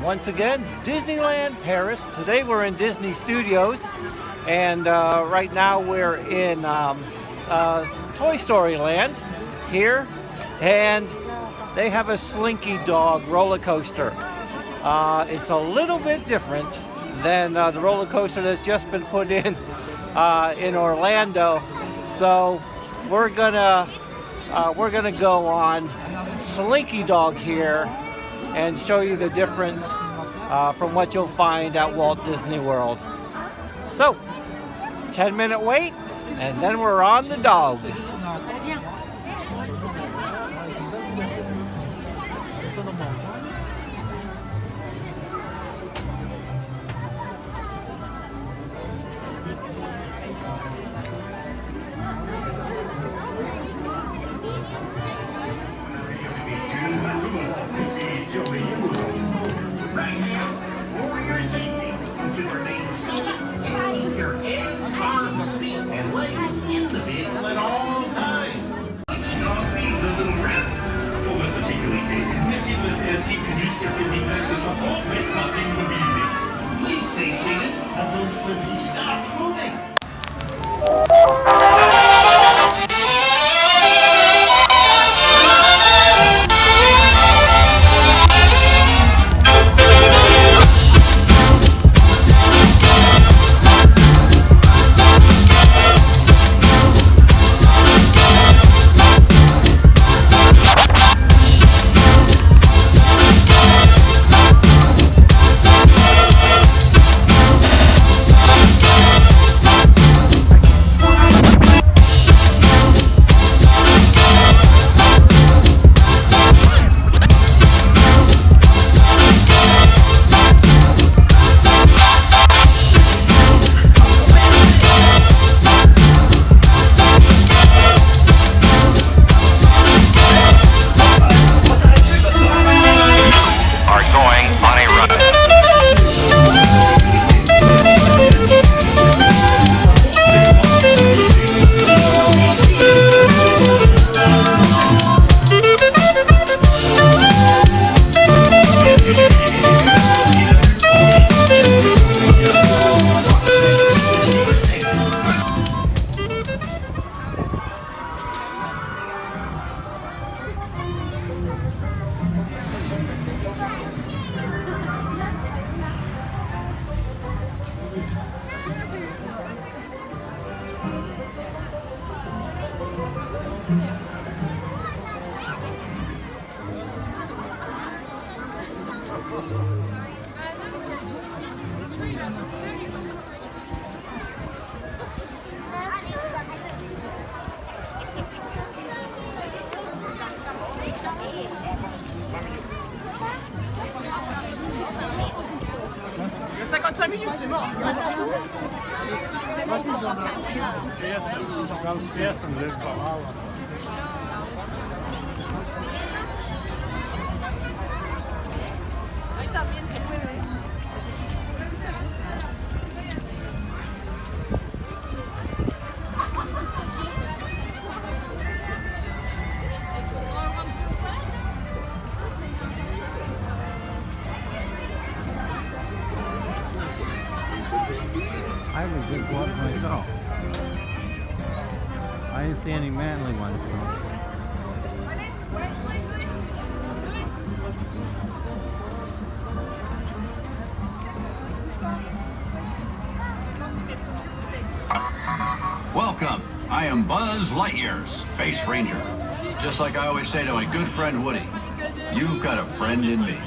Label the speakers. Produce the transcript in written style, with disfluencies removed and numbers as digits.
Speaker 1: once again, Disneyland Paris. Today we're in Disney Studios, and right now we're in Toy Story Land here, and they have a Slinky dog roller coaster. It's a little bit different than the roller coaster that's just been put in Orlando. So we're gonna go on Slinky Dog here and show you the difference from what you'll find at Walt Disney World. So 10-minute wait, and then we're on the dog.
Speaker 2: And legs in the vehicle at all times. Dog needs a little rest. On va te sécurité. Merci de rester assis jusqu'à ce que Zigzag se soit complètement immobilisé. Please stay seated until Slinky stops moving.
Speaker 3: Il y a 55 minutes, c'est mort.
Speaker 1: I have a good one myself. I didn't see any manly ones though.
Speaker 4: Welcome. I am Buzz Lightyear, Space Ranger. Just like I always say to my good friend Woody, you've got a friend in me.